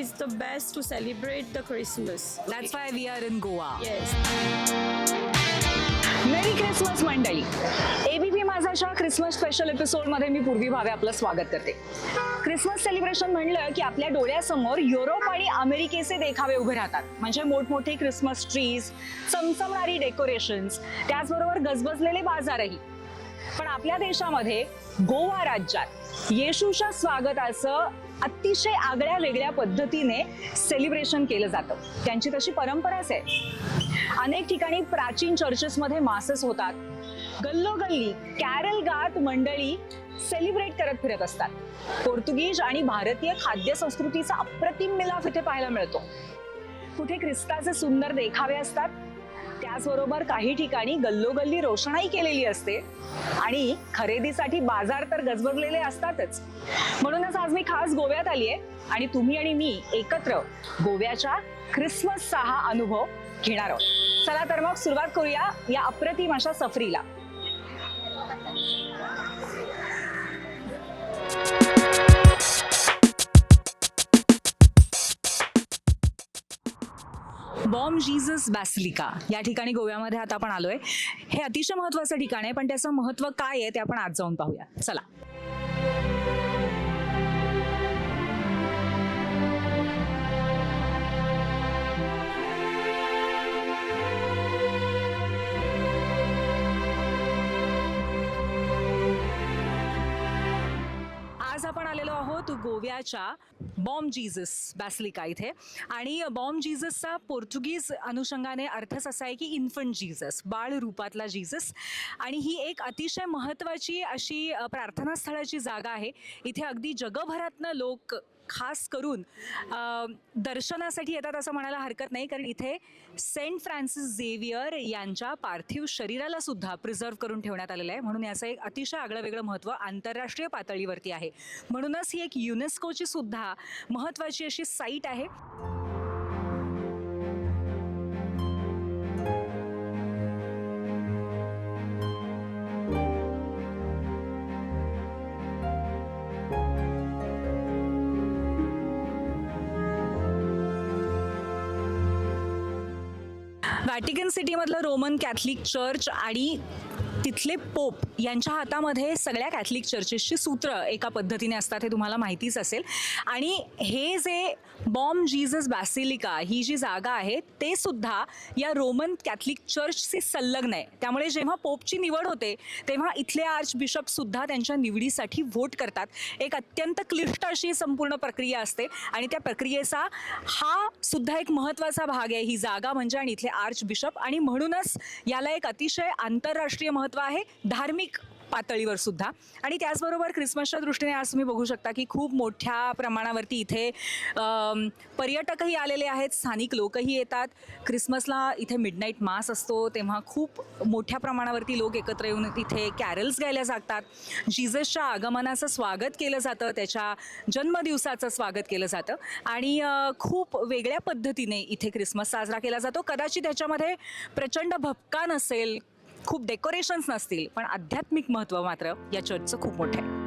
is the best to celebrate the Christmas. That's why we are in Goa. Yes. Mary Christmas मंडळी, ABP माझाच्या Christmas special एपिसोडमध्ये मी पूर्वी भावे आपलं स्वागत करते. Christmas celebration म्हणलं की आपल्या डोळ्यासमोर युरोप आणि अमेरिकेचे देखावे उभे राहतात. म्हणजे मोठमोठे क्रिसमस ट्रीज, चमचमणारी डेकोरेशन्स, त्याचबरोबर गजबजलेले बाजारही. पण आपल्या देशामध्ये गोवा राज्यात येशूच्या स्वागताचं अतिशय आगळ्या वेगळ्या पद्धतीने सेलिब्रेशन केलं जातं. त्यांची तशी परंपराच आहे. अनेक ठिकाणी प्राचीन चर्चेसमध्ये मासेस होतात. गल्लोगल्ली कॅरल गात मंडळी सेलिब्रेट करत फिरत असतात. पोर्तुगीज आणि भारतीय खाद्य संस्कृतीचा अप्रतिम मिलाफ इथे पाहायला मिळतो. कुठे ख्रिस्ताचे सुंदर देखावे असतात, त्याचबरोबर काही ठिकाणी गल्लोगल्ली रोषणाई केलेली असते आणि खरेदीसाठी बाजार तर गजबजलेले असतातच. म्हणूनच आज मी खास गोव्यात आली आहे आणि तुम्ही आणि मी एकत्र गोव्याच्या ख्रिसमसचा हा अनुभव घेणार आहोत. चला तर मग सुरुवात करूया या अप्रतिम अशा सफरीला. बॉम जीसस बॅसिलिका या ठिकाणी गोव्यामध्ये आता आपण आलोय. हे अतिशय महत्वाचं ठिकाण आहे, पण त्याचं महत्व काय आहे ते आपण आज जाऊन पाहूया. चला. आज आपण आलेलो आहोत गोव्याच्या बॉम जीसस बॅसिलिका इथे. आणि बॉम जीससचा पोर्तुगीज अनुषंगाने अर्थच असा आहे की इन्फंट जीसस, बाळ रूपातला जीसस. आणि ही एक अतिशय महत्त्वाची अशी प्रार्थनास्थळाची जागा आहे. इथे अगदी जगभरातनं लोक खास करून दर्शनासाठी येतात असं म्हणायला हरकत नाही, कारण इथे सेंट फ्रान्सिस झेवियर यांच्या पार्थिव शरीराला सुद्धा प्रिझर्व्ह करून ठेवण्यात आलेलं आहे. म्हणून याचं एक अतिशय आगळं वेगळं महत्त्व आंतरराष्ट्रीय पातळीवरती आहे. म्हणूनच ही एक युनेस्कोची सुद्धा महत्त्वाची अशी साईट आहे. व्हॅटिकन सिटीमधलं रोमन कॅथलिक चर्च आणि तिथले पोप यांच्या हातामध्ये सगळ्या कॅथलिक चर्चेसची सूत्र एका पद्धतीने असतात, हे तुम्हाला माहितीच असेल. आणि हे जे बॉम जीसस बॅसिलिका ही जी जागा आहे ते सुद्धा या रोमन कॅथलिक चर्चशी संलग्न आहे. त्यामुळे जेव्हा पोपची निवड होते तेव्हा इथले आर्च बिशप सुद्धा त्यांच्या निवडीसाठी व्होट करतात. एक अत्यंत क्लिष्ट अशी संपूर्ण प्रक्रिया असते आणि त्या प्रक्रियेचा हा सुद्धा एक महत्त्वाचा भाग आहे, ही जागा म्हणजे, आणि इथले आर्च बिशप. आणि म्हणूनच याला एक अतिशय आंतरराष्ट्रीय महत्त्व आहे, धार्मिक पातळीवर सुद्धा. आणि त्याचबरोबर ख्रिसमसच्या दृष्टीने आज तुम्ही बघू शकता की खूप मोठ्या प्रमाणावरती इथे पर्यटकही आलेले आहेत, स्थानिक लोकही येतात. ख्रिसमसला इथे मिडनाईट मास असतो, तेव्हा खूप मोठ्या प्रमाणावरती लोक एकत्र येऊन इथे कॅरल्स गायला जातात. जीससच्या आगमनाचं स्वागत केलं जातं, त्याच्या जन्मदिवसाचं स्वागत केलं जातं आणि खूप वेगळ्या पद्धतीने इथे ख्रिसमस साजरा केला जातो. कदाचित त्याच्यामध्ये प्रचंड भपका नसेल, खूप डेकोरेशन्स नसतील, पण आध्यात्मिक महत्त्व मात्र या चर्चचं खूप मोठं आहे.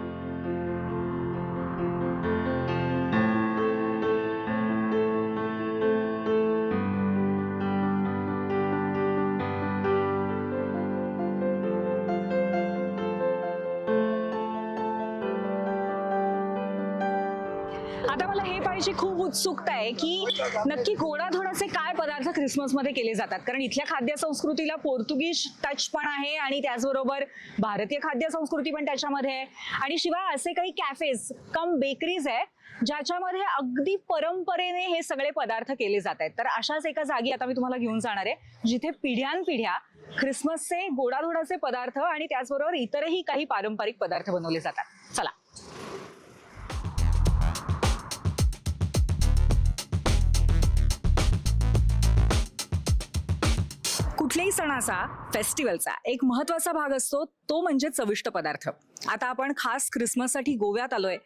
आता मला हे पाहायची खूप उत्सुकता आहे की नक्की गोडाधोडाचे काय पदार्थ ख्रिसमसमध्ये केले जातात. कारण इथल्या खाद्य संस्कृतीला पोर्तुगीज टच पण आहे आणि त्याचबरोबर भारतीय खाद्य संस्कृती पण त्याच्यामध्ये आहे. आणि शिवाय असे काही कॅफेज कम बेकरीज आहे ज्याच्यामध्ये अगदी परंपरेने हे सगळे पदार्थ केले जात आहेत. तर अशाच एका जागी आता मी तुम्हाला घेऊन जाणार आहे जिथे पिढ्यानपिढ्या ख्रिसमसचे गोडाधोडाचे पदार्थ आणि त्याचबरोबर इतरही काही पारंपरिक पदार्थ बनवले जातात. चला. कुठल्याही सणाचा, फेस्टिवलचा एक महत्वाचा भाग असतो तो म्हणजे चविष्ट पदार्थ. आता आपण खास क्रिसमससाठी गोव्यात आलोय.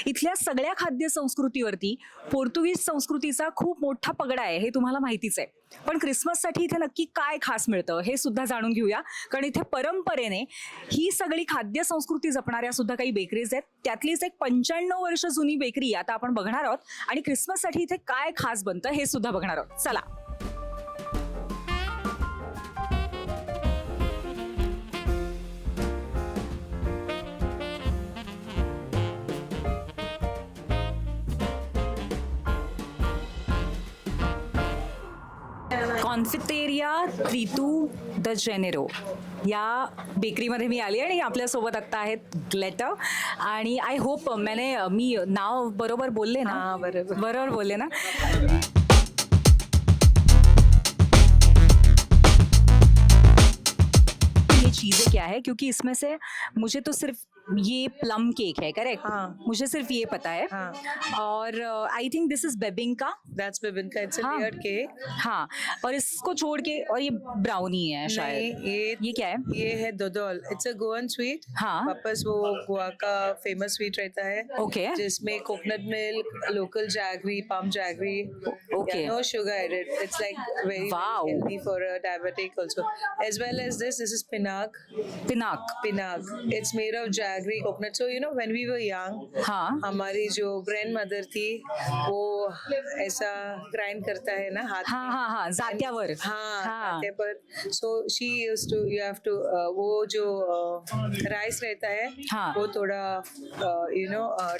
इथल्या सगळ्या खाद्य संस्कृतीवरती पोर्तुगीज संस्कृतीचा खूप मोठा पगडा आहे, हे तुम्हाला माहितीच आहे. पण क्रिसमससाठी इथे नक्की काय खास मिळतं हे सुद्धा जाणून घेऊया, कारण इथे परंपरेने ही सगळी खाद्य संस्कृती जपणाऱ्या सुद्धा काही बेकरीज आहेत. त्यातलीच एक 95 वर्ष जुनी बेकरी आता आपण बघणार आहोत आणि क्रिसमससाठी इथे काय खास बनतं हे सुद्धा बघणार आहोत. चला. कॉन्फिटेरिया त्रितू द जेनेरो या बेकरीमध्ये मी आली आणि आपल्यासोबत आत्ता आहेत ग्लेटर. आणि आय होप मी नाव बरोबर बोलले ना? बरोबर बोलले ना? ये चीजें क्या है, क्योंकि इसमें से मुझे तो सिर्फ ये प्लम केक है, करेक्ट? हाँ. मुझे सिर्फ ये पता है. हाँ. और I think this is Bebinca. That's bibinka. It's a हाँ. layered cake. हाँ, और इसको छोड़ के, और ये ब्राउनी है शायद. नहीं, ये क्या है? ये है dodol. It's a Goan sweet. हाँ. वापस वो गोवा का फेमस स्वीट रहता है. Okay. जिसमें coconut milk, local jaggery, palm jaggery. Okay. Yeah, no sugar added. It's like very, Wow. very healthy for a diabetic also. As well as this is pinag. पिनाक. Pinag. It's made of jaggery, coconut. So you know when we were young, हाँ. हमारी जो grandmother थी वो ऐसा grind करता है ना हाथ हाँ में. हाँ हाँ, जात्यावर. हाँ, हाँ. जाते पर so she used to you have to वो जो राइस रहता है हाँ. वो थोड़ा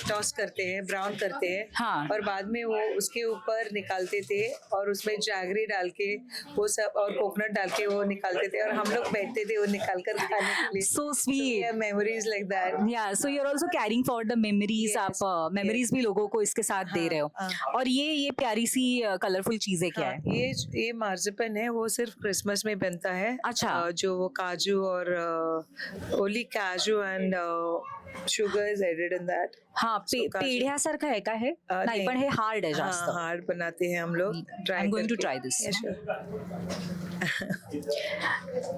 टॉस करते हैं, ब्राउन करते हैं. हाँ. और बाद में वो उसके ऊपर निकालते थे और उसमें जैगरी डाल के वो सब और कोकोनट डाल के वो निकालते थे और हम लोग बैठते थे वो निकाल कर खाने के लिए. So sweet. Memories like that. या so you are also caring for the memories. Yes, आप मेमोरीज भी लोगों को इसके साथ दे रहे हो. हाँ. और ये प्यारी सी कलरफुल चीजें क्या है? ये मार्जिपन है, वो सिर्फ क्रिसमस में बनता है. अच्छा. जो वो काजू और ओनली काजू end sugar is added in that. हाँ, So, काजू. पेढ्यासारखं आहे का हे? नाही, नहीं. पण हे हार्ड आहे जास्त. हाँ, हार्ड बनाते हैं हम लोग. I'm going to try this.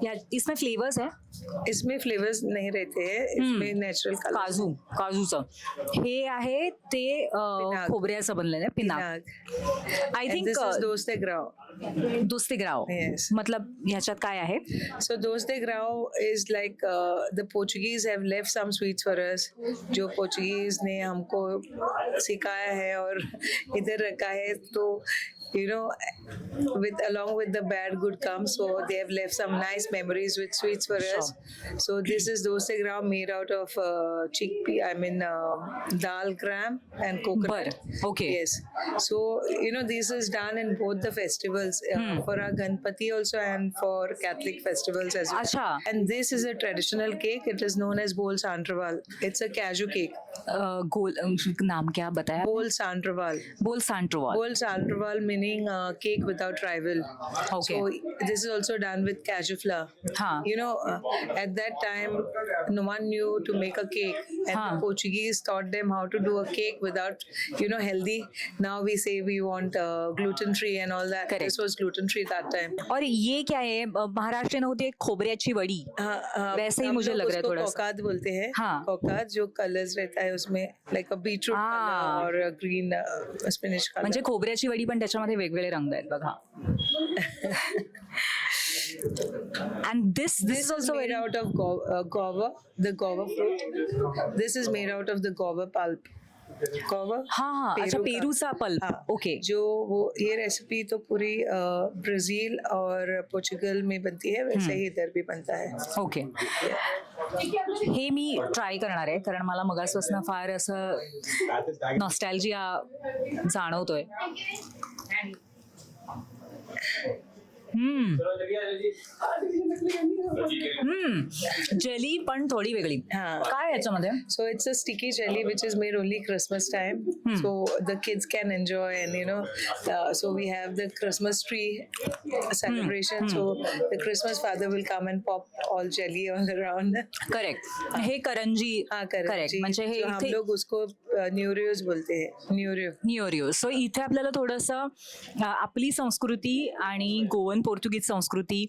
या इसमें फ्लेवर्स है? इसमें फ्लेवर्स नहीं रहते हैं, इसमें नेचुरल कलर. काजूचं हे आहे ते पिनाक. खोबऱ्याचं बनलेलं आहे. पिनाक. आय थिंक दिस इज दोस्ते ग्राव. दोस्ते ग्राव. Yes. मतलब ह्याच्यात काय आहे? So doste grau is like the Portuguese have left some sweets for us, जो पोर्चुगीज ने हमको सिखाया है और इधर रखा है. तो you know, along with the bad good comes, so they have left some nice memories with sweets for us. So this is doste grau made out of chickpea, dal gram and coconut. Bar. Okay. Yes. So you know this is done in both the festivals for our Ganpati also and for Catholic festivals as well. Acha. And this is a traditional cake. It is known as Bol Santraval. It's a cashew cake. गोल नाम क्या बताया? Bol Santraval. बोल सांट्रोवाल. Bol Santraval meaning cake without rival. Okay. So this is also done with cashew flour. हाँ. You know, at that time, no one knew to make a cake, and हाँ. the Portuguese taught them how to do a cake without, healthy. Now we say we want gluten free and all that. Correct. This was gluten free that time. और ये क्या है? महाराष्ट्र में होती है खोबऱ्याची वडी. वैसे ही हम मुझे लोग लग रहा है उसको थोड़ा सा. कोकाद बोलते हैं. हाँ. कोकाद जो कलर्स रहता है उसमें लाइक अ बीटरूट हाँ. कलर और ग्रीन स्पिनिश कलर. म्हणजे खोबऱ्याची वडी पण त्याच्यामध्ये वेगवेगळे रंग आहेत बघा. And this This is is also made very out of guava, the guava fruit. This is made out of the guava pulp. Guava. हाँ हाँ, अच्छा, पेरू का. पेरूचा पल्प. हाँ. ओके. जो वो ये रेसिपी तो पूरी ब्राजील और पोर्चुगल में बनती है, वैसे ही इधर भी बनता है. ओके. हे मी ट्राय करणार आहे कारण मला मगासपासून फार असं नॉस्टॅल्जिया जाणवतोय. जेली पण थोडी वेगळी. हाँ. काय याच्यामध्ये? So it's a sticky jelly which is made only Christmas time. So the kids can enjoy and so we have the Christmas tree celebration. So the Christmas father will come and pop all jelly all around. Correct. हे करंजी. हाँ correct. Correct. म्हणजे हे हम इथे लोग उसको न्यूरियोज बोलते हैं, न्यूरियो. न्यूरियो. So इथे आपल्याला थोडंसं आपली संस्कृती आणि गोवन पोर्तुगीज संस्कृती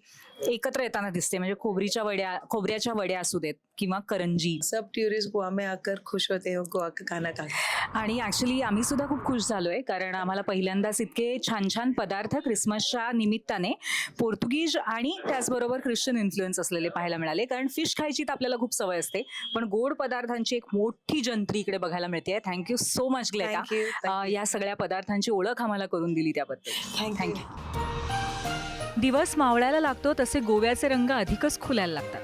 एकत्र येताना दिसते. म्हणजे खोबऱ्याच्या वड्या असू देत किंवा करंजी. सब टूरिस्ट गोवा में आकर खुश होते हैं गोवा का खाना खा के. आणि ॲक्च्युली आम्ही सुद्धा खूप खुश झालोय, कारण आम्हाला पहिल्यांदाच इतके छान छान पदार्थ क्रिसमसच्या निमित्ताने पोर्तुगीज आणि त्याचबरोबर ख्रिश्चन इन्फ्लुएन्स असलेले पाहायला मिळाले. कारण फिश खायची तर आपल्याला खूप सवय असते, पण गोड पदार्थांची एक मोठी जंत्री इकडे बघायला मिळते. थँक्यू सो मच ग्लेका, Thank you. या सगळ्या पदार्थांची ओळख आम्हाला करून दिली त्याबद्दल. थँक्यू. दिवस मावळायला लागतो तसे गोव्याचे रंग अधिकच खुलायला लागतात.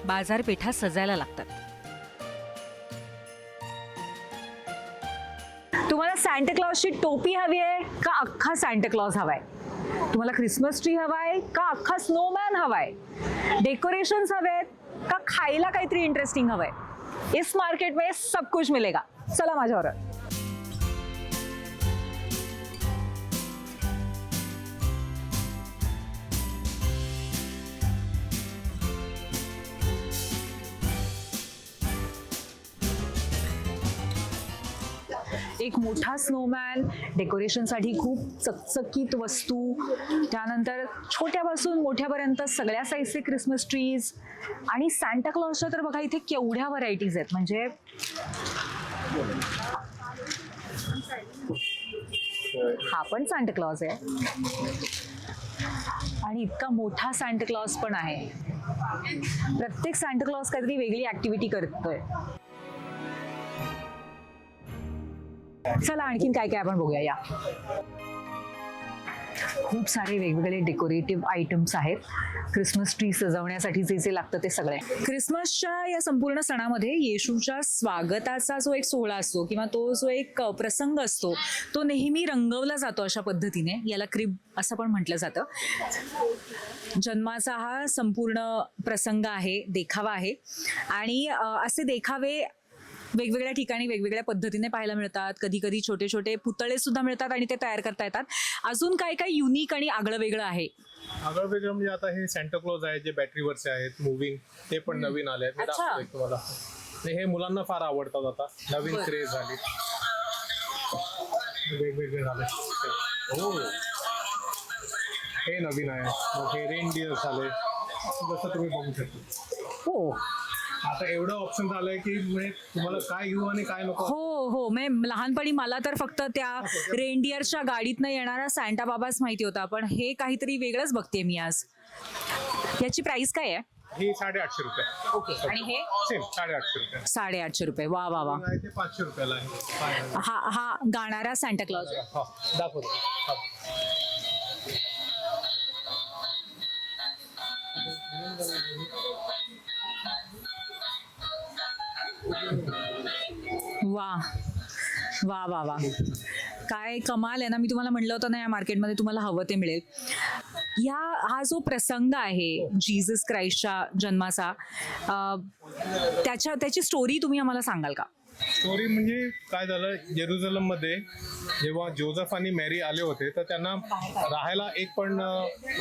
बाजारपेठा सजायला लागतात. तुम्हाला सांता क्लॉजची टोपी हवी आहे का अख्खा सांता क्लॉज हवाय? तुम्हाला क्रिसमस ट्री हवाय का अख्खा स्नोमॅन हवाय? डेकोरेशन्स हवेत का खायला काहीतरी इंटरेस्टिंग हवंय? इस मार्केट में सब कुछ मिलेगा. चला माझ्याबरोबर. एक मोठा स्नोमॅन, डेकोरेशनसाठी खूप चकचकीत वस्तू, त्यानंतर छोट्यापासून मोठ्यापर्यंत सगळ्या साईजचे क्रिसमस ट्रीज आणि सांता क्लॉजच्या तर बघा इथे केवढ्या व्हरायटीज आहेत. म्हणजे हा पण सांता क्लॉज आहे आणि इतका मोठा सांता क्लॉज पण आहे. प्रत्येक सांता क्लॉज काहीतरी वेगळी ऍक्टिव्हिटी करतोय. चला आणखीन काय काय आपण बघूया. या खूप सारे वेगवेगळे डेकोरेटिव्ह आयटम्स आहेत क्रिसमस ट्री सजवण्यासाठी जे जे लागतं ते सगळे. क्रिसमसच्या या संपूर्ण सणामध्ये येशूच्या स्वागताचा जो एक सोहळा असतो किंवा तो जो एक प्रसंग असतो तो नेहमी रंगवला जातो अशा पद्धतीने. याला क्रिब असं पण म्हटलं जातं. जन्माचा हा संपूर्ण प्रसंग आहे, देखावा आहे आणि असे देखावे वेगवेगळ्या ठिकाणी वेगवेगळ्या पद्धतीने पाहायला मिळतात. कधी कधी छोटे छोटे पुतळे सुद्धा मिळतात आणि ते तयार करता येतात. अजून काय काय युनिक आणि आगळं वेगळं आहे? आगळं वेगळं म्हणजे आता हे सॅन्टा क्लॉज आहे जे बॅटरीवरचे आहेत मुव्हिंग, ते पण नवीन आले आहेत. मी अच्छा. दाखवतो एक तुम्हाला. हे मुलांना फार आवडतात, आता नवीन क्रेज झाली, वेगवेगळे झाले. हो, हे नवीन आहे. मग हे रेनडियर झाले, जसं तुम्ही बघू शकता. हो आता एवढं ऑप्शन झालंय की म्हणजे तुम्हाला काय घेऊ आणि काय नको. हो हो, म्हणजे लहानपणी मला तर फक्त त्या रेनडियरच्या गाडीतनं येणारा सांता बाबाच माहिती होता, पण हे काहीतरी वेगळंच बघते मी आज. याची प्राइस काय आहे? हे 850 रुपये. ओके. आणि हे सेम 850 रुपये. 850 रुपये. वा वा वा. ते 500 रुपयाला आहे. हा गाणारा सांता क्लॉज. हा, दाखवतो. हा. वा वा वा वा, काय कमाल आहे ना. मी तुम्हाला म्हणलं होतं ना, या मार्केटमध्ये तुम्हाला हवं ते मिळेल. हा जो प्रसंग आहे जीसस क्राइस्टच्या जन्माचा, त्याची स्टोरी तुम्ही आम्हाला सांगाल का? स्टोरी म्हणजे काय झालं, जेरुझलम मध्ये जेव्हा जोसेफ आणि मॅरी आले होते तर त्यांना राहायला एक पण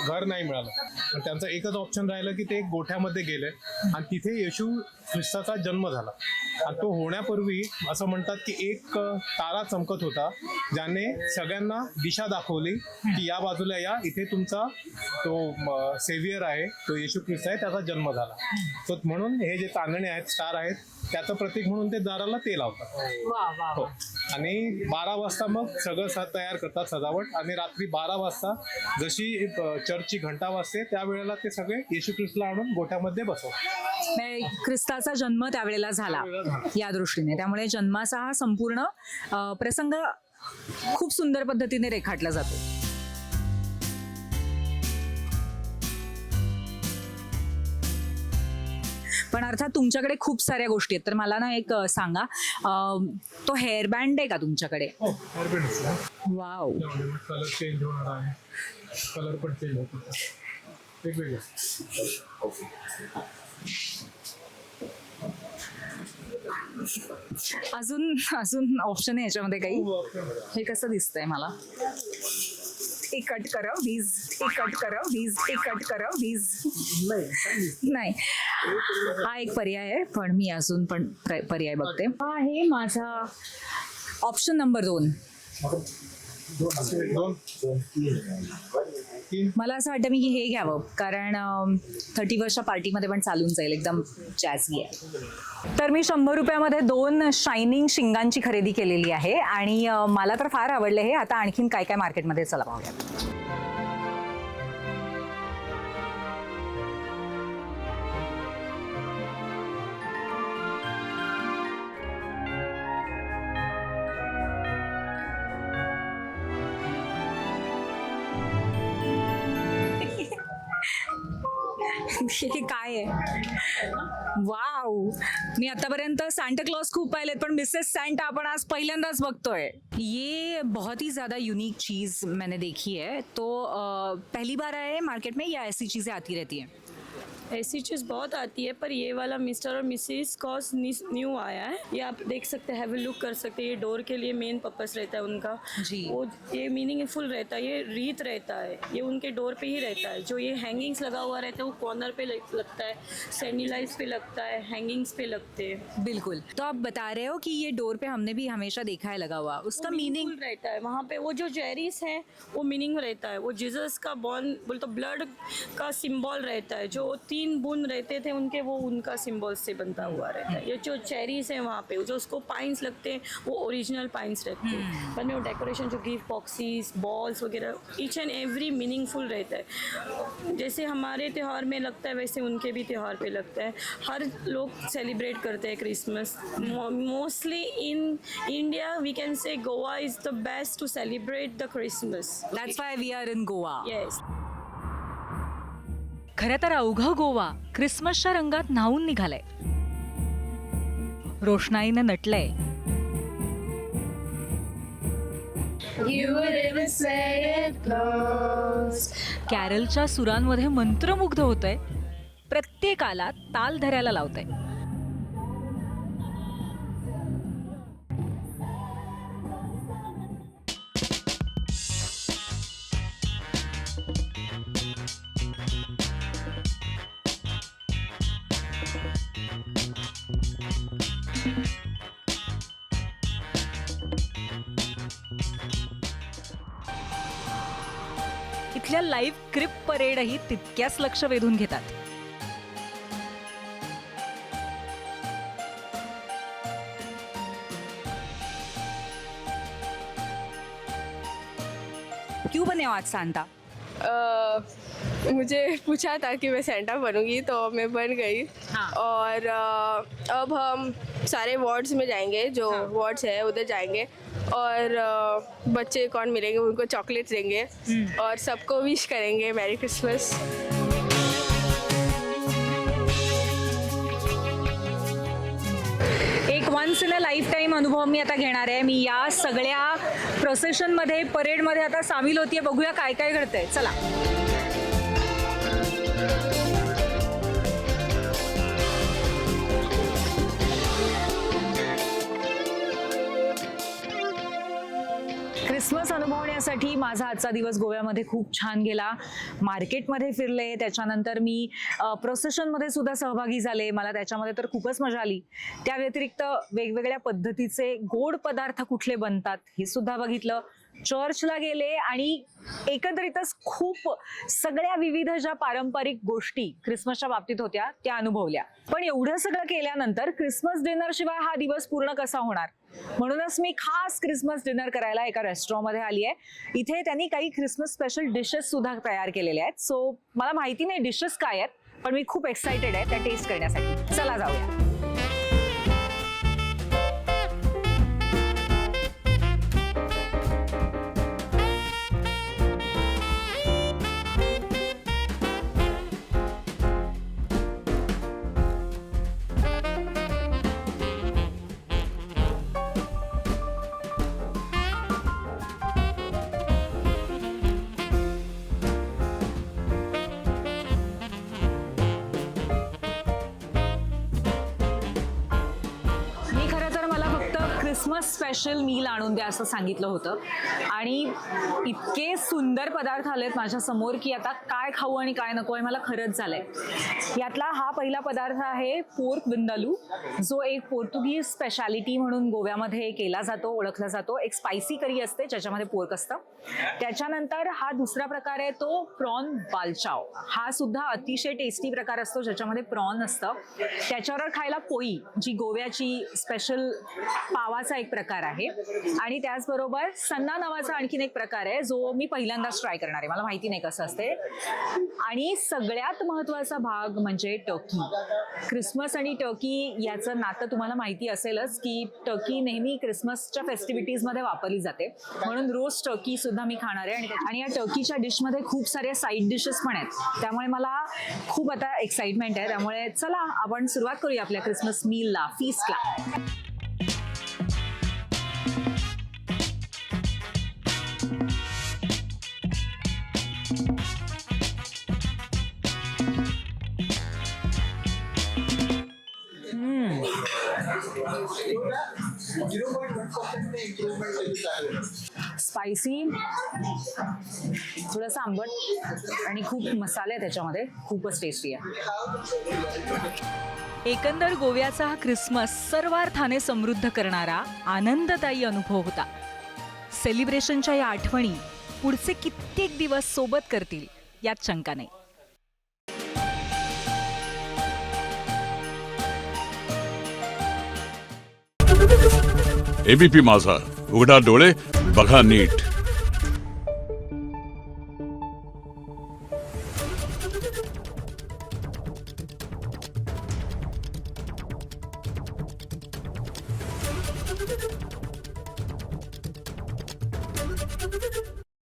घर नाही मिळालं. पण त्यांचं एकच ऑप्शन राहिलं की ते एक गोठ्यामध्ये गेले आणि तिथे येशू ख्रिस्ताचा जन्म झाला. आणि तो होण्यापूर्वी असं म्हणतात की एक तारा चमकत होता ज्याने सगळ्यांना दिशा दाखवली की या बाजूला या, इथे तुमचा तो सेव्हियर आहे, तो येशू ख्रिस्त आहे, त्याचा जन्म झाला. तो म्हणून हे जे चांदणे आहेत, स्टार आहेत, त्याचं प्रतीक म्हणून ते दाराला ते लावतात. हो. आणि 12 वाजता मग सगळं तयार करतात सजावट, आणि रात्री 12 वाजता जशी चर्चची घंटा वाजते त्यावेळेला ते सगळे येशू ख्रिस्तला आणून गोठ्यामध्ये बसवतात. ख्रिस्ताचा जन्म त्यावेळेला झाला या दृष्टीने. त्यामुळे जन्माचा हा संपूर्ण प्रसंग खूप सुंदर पद्धतीने रेखाटला जातो. पण अर्थात तुमच्याकडे खूप साऱ्या गोष्टी आहेत, तर मला ना एक सांगा, तो हेअर बँड आहे का तुमच्याकडे? हो, हेअरबँड असतो. वाव. कलर चेंज होणार आहे, कलर पण चेंज होतो वेगवेगळे. अजून ऑप्शन आहे याच्यामध्ये काही? हे कसं दिसतंय मला? एक कट करा प्लीज, एक कट करा प्लीज, एक कट करा प्लीज. नाही, हा एक पर्याय आहे, पण मी अजून पण पर्याय बघते. हा आहे माझा ऑप्शन नंबर 2. मला असं वाटतं मी हे घ्यावं, कारण 31च्या पार्टीमध्ये पण चालून जाईल, एकदम जॅझी आहे. तर मी 100 रुपयामध्ये 2 शायनिंग शिंगांची खरेदी केलेली आहे आणि मला तर फार आवडलं हे. आता आणखीन काय काय मार्केटमध्ये चला पाहूया. हे काय आहे? वाव, मी आतापर्यंत सांता क्लॉज खूप पाहिलेत, पण मिसेस सांता आपण आज पहिल्यांदाच बघतोय. ये बहुत ही ज्यादा यूनिक चीज मैंने देखी है. तो पहली बार आए मार्केट में या ऐसी चीजें आती रहती हैं? ऐसी चीज़ बहुत आती है, पर ये वाला मिस्टर और मिसेस कॉस न्यू आया है. ये आप देख सकते हैं, हैव अ लुक कर सकते हैं. ये डोर के लिए मेन पर्पस रहता है उनका जी. वो ये मीनिंगफुल रहता है. ये रीत रहता है, ये उनके डोर पे ही रहता है. जो ये हैंगिंग्स लगा हुआ रहता है वो कॉर्नर पे लगता है, सैंडलाइज पे लगता है, हैंगिंग्स पे लगते हैं. बिल्कुल. तो आप बता रहे हो कि ये डोर पे हमने भी हमेशा देखा है लगा हुआ, उसका मीनिंग रहता है वहाँ पे. वो जो जेरीस है वो मीनिंग रहता है. वो जीसस का बॉर्न बोल तो ब्लड का सिंबल रहता है. जो 3 बूंद रहते थे उनके, वो उनका सिंबल से बनता हुआ रहता है. ये जो चेरीज है वहाँ पे, जो उसको पाइन्स लगते हैं, वो ओरिजिनल पाइन्स रहते हैं. बाद में वो डेकोरेशन जो गिफ्ट बॉक्सेस, बॉल्स वगैरह, ईच एंड एवरी मीनिंगफुल रहता है. जैसे हमारे त्यौहार में लगता है वैसे उनके भी त्यौहार पे लगता है. हर लोग सेलिब्रेट करते हैं Christmas. Mostly in India we can say Goa is the best to celebrate the Christmas. That's why we are in Goa. Yes. खरं तर अवघं गोवा क्रिसमसच्या रंगात न्हावून निघालंय. रोषणाईनं नटलंय. कॅरलच्या सुरांमध्ये मंत्रमुग्ध होतंय. प्रत्येकाला ताल धरायला लावतंय. इथल्या लाईव्ह क्रिप परेडही तितक्याच लक्ष वेधून घेतात. क्यों बने हो आज सांता? मुझे पूछा था कि मैं सेंटा बनूंगी तो मैं बन गई. हाँ. और अब हम सारे वार्ड्स में जाएंगे, जो वार्ड्स है उधर जाएंगे और बच्चे कौन मिलेंगे उनको चॉकलेट्स देंगे और सबको विश करेंगे मैरी क्रिसमस. एक once in a lifetime अनुभव मी आता घेणार आहे. मी या सगळ्या प्रोसेशनमध्ये, परेडमध्ये आता सामील होतीये. बघूया काय काय घडतंय. चला. क्रिसमस अनुभवण्यासाठी माझा आजचा दिवस गोव्यामध्ये खूप छान गेला. मार्केटमध्ये फिरले, त्याच्यानंतर मी प्रोसेशनमध्ये सुद्धा सहभागी झाले. मला त्याच्यामध्ये तर खूपच मजा आली. त्या व्यतिरिक्त वेगवेगळ्या पद्धतीचे गोड पदार्थ कुठले बनतात हे सुद्धा बघितलं. चर्चला गेले आणि एकंदरीतच खूप सगळ्या विविध ज्या पारंपरिक गोष्टी क्रिसमसच्या बाबतीत होत्या त्या अनुभवल्या. पण एवढं सगळं केल्यानंतर क्रिसमस डिनर शिवाय हा दिवस पूर्ण कसा होणार, म्हणूनच मी खास क्रिसमस डिनर करायला एका रेस्टॉरंटमध्ये आली आहे. इथे त्यांनी काही क्रिसमस स्पेशल डिशेस सुद्धा तयार केलेल्या आहेत. सो मला माहिती नाही डिशेस काय आहेत, पण मी खूप एक्साइटेड आहे त्या टेस्ट करण्यासाठी. चला जाऊया. क्रिसमस स्पेशल मील आणून द्या असं सांगितलं होतं आणि इतके सुंदर पदार्थ आलेत माझ्या समोर की आता काय खाऊ आणि काय नको हे मला खरंच झालंय. यातला हा पहिला पदार्थ आहे पोर्क विंदालू, जो एक पोर्तुगीज स्पेशालिटी म्हणून गोव्यामध्ये केला जातो, ओळखला जातो. एक स्पायसी करी असते ज्याच्यामध्ये पोर्क असतं. त्याच्यानंतर हा दुसरा प्रकार आहे तो प्रॉन बालचाव. हा सुद्धा अतिशय टेस्टी प्रकार असतो ज्याच्यामध्ये प्रॉन असतं. त्याच्यावर खायला पोई, जी गोव्याची स्पेशल पावाचा एक प्रकार आहे. आणि त्याचबरोबर सन्ना नावाचा आणखीन एक प्रकार आहे जो मी पहिल्यांदाच ट्राय करणार आहे, मला माहिती नाही कसं असते. आणि सगळ्यात महत्त्वाचा भाग म्हणजे टर्की. क्रिसमस आणि टर्की याचं नातं तुम्हाला माहिती असेलच की टर्की नेहमी क्रिसमसच्या फेस्टिव्हिटीजमध्ये वापरली जाते, म्हणून रोस्ट टर्की सुद्धा मी खाणार आहे. आणि या टर्कीच्या डिशमध्ये खूप सारे साईड डिशेस पण आहेत, त्यामुळे मला खूप आता एक्साइटमेंट आहे. त्यामुळे चला आपण सुरुवात करूया आपल्या क्रिसमस मीलला, फीस्टला. स्पायसी, थोडंसं आंबट आणि खूप मसाले आहे त्याच्यामध्ये, खूपच टेस्टी आहे. एकंदर गोव्याचा हा क्रिसमस सर्वार्थाने समृद्ध करणारा आनंददायी अनुभव होता. सेलिब्रेशनच्या या आठवणी पुढचे कित्येक दिवस सोबत करतील यात शंका नाही. एबीपी माझा, उघडा डोळे बघा नीट.